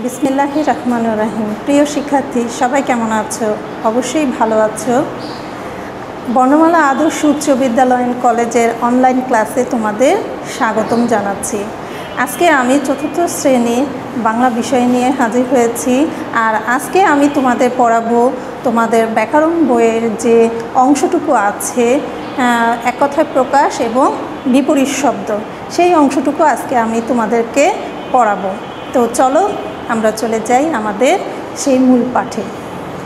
বিসমিল্লাহির রহমানির রহিম। প্রিয় শিক্ষার্থী, সবাই কেমন আছো? অবশ্যই ভালো আছো। বর্ণমালা আদর্শ উচ্চ বিদ্যালয় কলেজের অনলাইন ক্লাসে তোমাদের স্বাগতম জানাচ্ছি। আজকে আমি চতুর্থ শ্রেণী বাংলা বিষয় নিয়ে হাজির হয়েছি। আর আজকে আমি তোমাদের পড়াবো তোমাদের ব্যাকরণ বইয়ের যে অংশটুকু আছে, এক কথায় প্রকাশ এবং বিপরীত শব্দ, সেই অংশটুকু আজকে আমি তোমাদেরকে পড়াবো। তো চলো আমরা চলে যাই আমাদের সেই মূল পাঠে।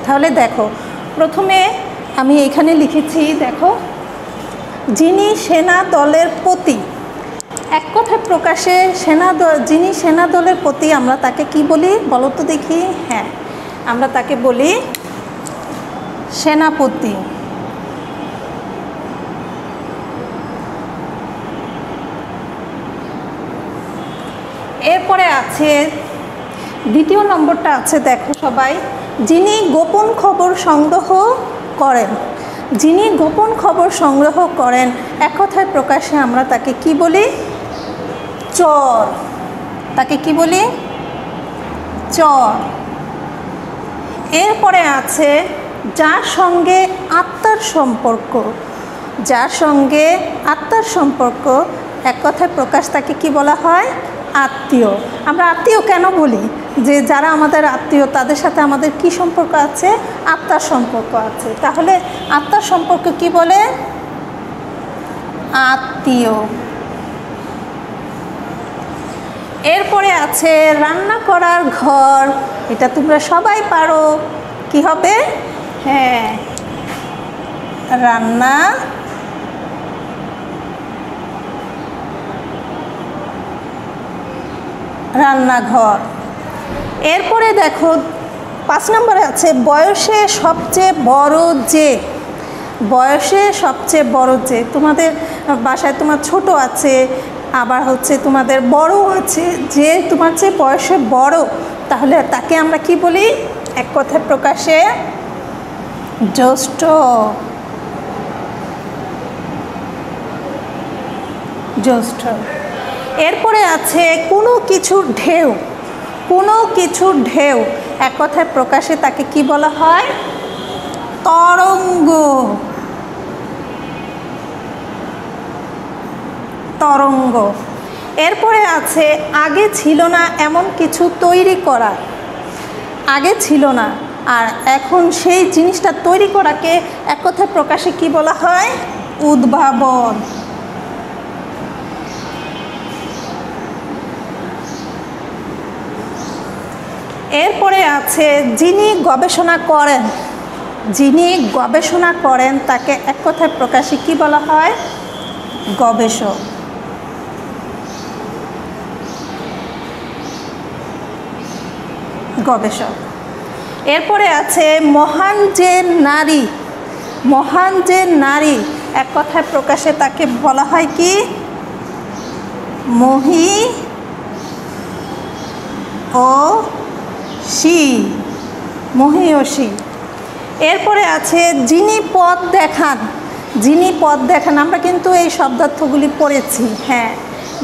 তাহলে দেখো, প্রথমে আমি এখানে লিখেছি, দেখো, যিনি সেনা দলের প্রতি, এক কথায় প্রকাশে যিনি সেনা দলের প্রতি আমরা তাকে কি বলি বলো তো দেখি? হ্যাঁ, আমরা তাকে বলি সেনাপতি। এরপরে আছে দ্বিতীয় নম্বরটা আছে, দেখো সবাই, যিনি গোপন খবর সংগ্রহ করেন। যিনি গোপন খবর সংগ্রহ করেন, এক কথায় প্রকাশে আমরা তাকে কি বলি? চর। তাকে কি বলি? চর। এরপরে আছে যার সঙ্গে আত্মার সম্পর্ক। যার সঙ্গে আত্মার সম্পর্ক, এক কথায় প্রকাশ, তাকে কি বলা হয়? আত্মীয়। আমরা আত্মীয় কেন বলি? যে যারা আমাদের আত্মীয় তাদের সাথে আমাদের কি সম্পর্ক আছে? আত্মার সম্পর্ক আছে। তাহলে আত্মার সম্পর্ক কি বলে? আত্মীয়। এরপরে আছে রান্না করার ঘর। এটা তোমরা সবাই পারো, কি হবে? হ্যাঁ, রান্নাঘর। এরপরে দেখো 5 নম্বরে আছে বয়সে সবচেয়ে বড় যে। বয়সে সবচেয়ে বড় যে, তোমাদের বাসায় তোমার ছোট আছে, আবার হচ্ছে তোমাদের বড় আছে, যে তোমার চেয়ে বয়সে বড়, তাহলে তাকে আমরা কি বলি? এক কথায় প্রকাশে জ্যেষ্ঠ। জ্যেষ্ঠ। এরপরে আছে কোনো কিছুর ঢেউ। কোনো কিছুর ঢেউ, এক কথায় প্রকাশে তাকে কি বলা হয়? তরঙ্গ। তরঙ্গ। এরপরে আছে আগে ছিল না এমন কিছু তৈরি করা। আগে ছিল না, আর এখন সেই জিনিসটা তৈরি করাকে এক কথায় প্রকাশে কি বলা হয়? উদ্ভাবন। এরপরে আছে যিনি গবেষণা করেন। যিনি গবেষণা করেন তাকে এক কথায় প্রকাশে কি বলা হয়? গবেষক। গবেষক। এরপরে আছে মহান যে নারী। মহান যে নারী, এক কথায় প্রকাশে তাকে বলা হয় কি? মহীয়সী। মহীয়সী। এরপরে আছে যিনি পথ দেখান। যিনি পথ দেখান, আমরা কিন্তু এই শব্দার্থগুলি পড়েছি। হ্যাঁ,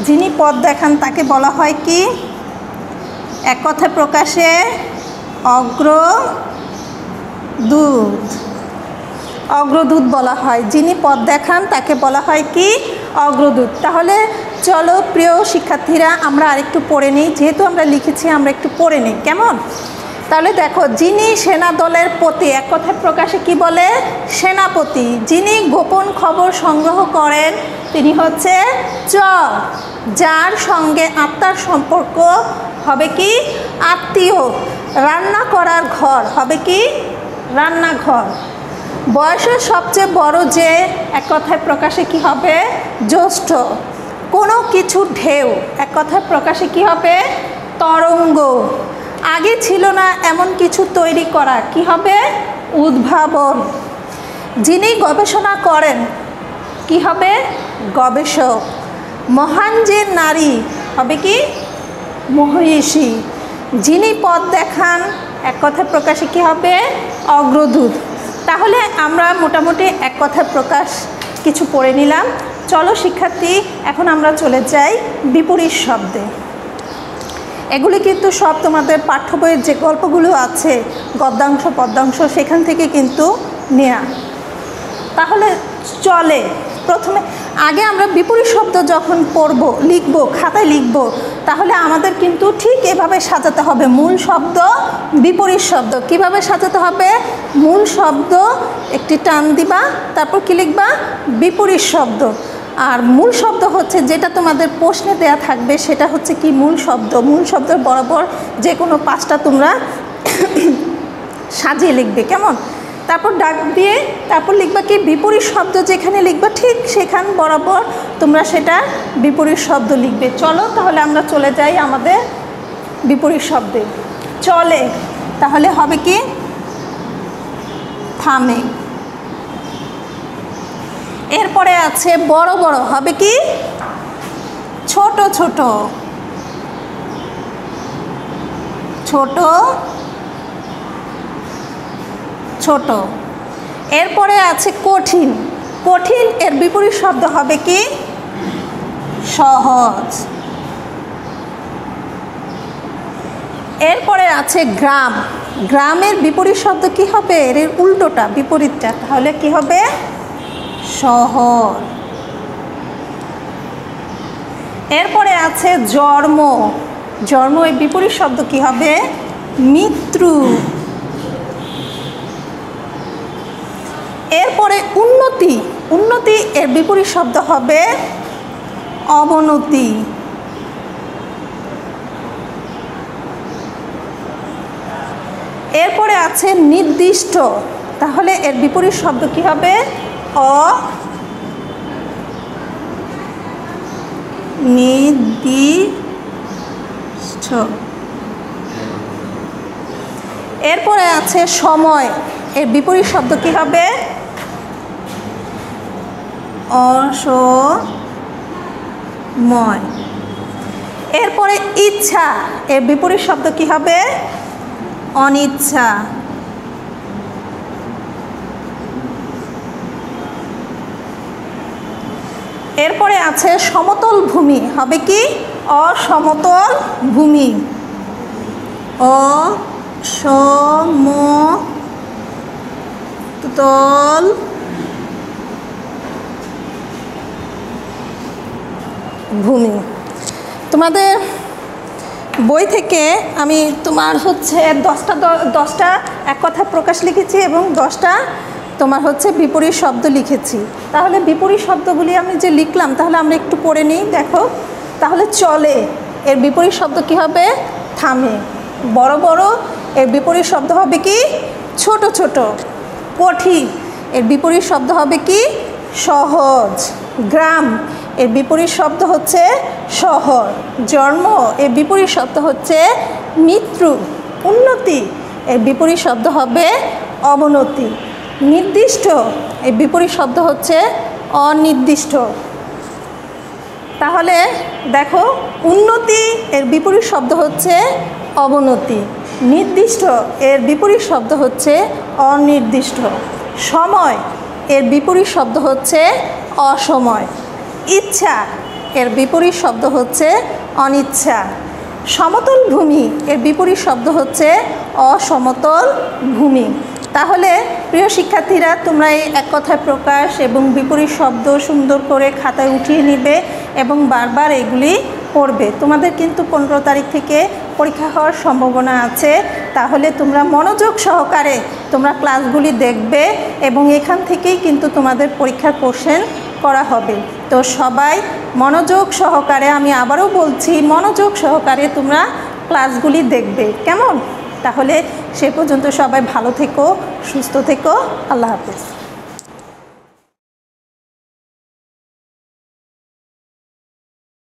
যিনি পথ দেখান তাকে বলা হয় কি? এক কথায় প্রকাশে অগ্রদূত। অগ্রদূত বলা হয়। যিনি পথ দেখান তাকে বলা হয় কি? অগ্রদূত। তাহলে চলো প্রিয় শিক্ষার্থীরা, আমরা আরেকটু পড়ে নিই, যেহেতু আমরা লিখেছি আমরা একটু পড়ে নিই, কেমন? তাহলে দেখো, যিনি সেনা দলের প্রতি, এক কথায় প্রকাশে কি বলে? সেনাপতি। যিনি গোপন খবর সংগ্রহ করেন তিনি হচ্ছে চর। যার সঙ্গে আত্মার সম্পর্ক হবে কি? আত্মীয়। রান্না করার ঘর হবে কি? রান্নাঘর। বয়সের সবচেয়ে বড় যে, এক কথায় প্রকাশে কি হবে? জ্যেষ্ঠ। কোনো কিছু ঢেউ, এক কথায় প্রকাশে কি হবে? তরঙ্গ। আগে ছিল না এমন কিছু তৈরি করা, কি হবে? উদ্ভাবন। যিনি গবেষণা করেন কি হবে? গবেষক। মহান যে নারী হবে কি? মহীয়সী। যিনি পথ দেখান, এক কথায় প্রকাশে কি হবে? অগ্রদূত। তাহলে আমরা মোটামুটি এক কথায় প্রকাশ কিছু পড়ে নিলাম। চলো শিক্ষার্থী, এখন আমরা চলে যাই বিপরীত শব্দে। এগুলি কিন্তু সব তোমাদের পাঠ্য বইয়ের যে গল্পগুলো আছে গদ্যাংশ পদ্যাংশ সেখান থেকে কিন্তু নেয়া। তাহলে চলে প্রথমে আগে আমরা বিপরীত শব্দ যখন পড়ব লিখব খাতায় লিখব তাহলে আমাদের কিন্তু ঠিক এভাবে সাজাতে হবে। মূল শব্দ বিপরীত শব্দ কিভাবে সাজাতে হবে? মূল শব্দ একটি টান দিবা, তারপর কি লিখবা? বিপরীত শব্দ। আর মূল শব্দ হচ্ছে যেটা তোমাদের প্রশ্নে দেয়া থাকবে সেটা হচ্ছে কি মূল শব্দ। মূল শব্দের বরাবর যে কোনো 5টা তোমরা সাজিয়ে লিখবে, কেমন? তারপর ডাক দিয়ে তারপর লিখবা কি বিপরীত শব্দ যেখানে লিখবা ঠিক সেখান বরাবর তোমরা সেটা বিপরীত শব্দ লিখবে। চলো তাহলে আমরা চলে যাই আমাদের বিপরীত শব্দে। চলে তাহলে হবে কি? থামে। এরপরে আছে বড় বড়, হবে কি? ছোট ছোট। ছোট ছোট। এরপরে আছে কঠিন। কঠিন এর বিপরীত শব্দ হবে কি? সহজ। এরপরে আছে গ্রাম। গ্রামের বিপরীত শব্দ কি হবে? এর উল্টোটা বিপরীতটা, তাহলে কি হবে? শহর। এরপরে আছে জন্ম। জন্ম এর বিপরীত শব্দ কি হবে? মৃত্যু। এরপরে উন্নতি। উন্নতি এর বিপরীত শব্দ হবে অবনতি। এরপরে আছে নির্দিষ্ট, তাহলে এর বিপরীত শব্দ কি হবে? অনির্দিষ্ট। এরপরে আছে সময়। এর বিপরীত শব্দ কি হবে? অসময়। এরপরে ইচ্ছা। এর বিপরীত শব্দ কি হবে? অনিচ্ছা। এরপরে আছে সমতল ভূমি, হবে কি? অসমতল ভূমি। অসমতল ভূমি। তোমাদের বই থেকে আমি তোমার হচ্ছে 10টা এক কথা প্রকাশ লিখেছি এবং 10টা তোমার হচ্ছে বিপরীত শব্দ লিখেছি। তাহলে বিপরীত শব্দগুলি আমি যে লিখলাম তাহলে আমরা একটু পড়ে নিই, দেখো। তাহলে চলে এর বিপরীত শব্দ কি হবে? থামে। বড় বড় এর বিপরীত শব্দ হবে কি? ছোট ছোট। কঠিন এর বিপরীত শব্দ হবে কি? সহজ। গ্রাম এর বিপরীত শব্দ হচ্ছে শহর। জন্ম এর বিপরীত শব্দ হচ্ছে মৃত্যু। উন্নতি এর বিপরীত শব্দ হবে অবনতি। নির্দিষ্ট এর বিপরীত শব্দ হচ্ছে অনির্দিষ্ট। তাহলে দেখো, উন্নতি এর বিপরীত শব্দ হচ্ছে অবনতি। নির্দিষ্ট এর বিপরীত শব্দ হচ্ছে অনির্দিষ্ট। সময় এর বিপরীত শব্দ হচ্ছে অসময়। ইচ্ছা এর বিপরীত শব্দ হচ্ছে অনিচ্ছা। সমতল ভূমি এর বিপরীত শব্দ হচ্ছে অসমতল ভূমি। তাহলে প্রিয় শিক্ষার্থীরা, তোমরা এই এক কথায় প্রকাশ এবং বিপরীত শব্দ সুন্দর করে খাতায় উঠিয়ে নিবে এবং বারবার এগুলি পড়বে। তোমাদের কিন্তু 15 তারিখ থেকে পরীক্ষা হওয়ার সম্ভাবনা আছে। তাহলে তোমরা মনোযোগ সহকারে তোমরা ক্লাসগুলি দেখবে এবং এখান থেকেই কিন্তু তোমাদের পরীক্ষার কোশ্চেন করা হবে। তো সবাই মনোযোগ সহকারে, আমি আবারও বলছি, মনোযোগ সহকারে তোমরা ক্লাসগুলি দেখবে, কেমন? তাহলে সে পর্যন্ত সবাই ভালো থেকো, সুস্থ থেকো। আল্লাহ হাফেজ।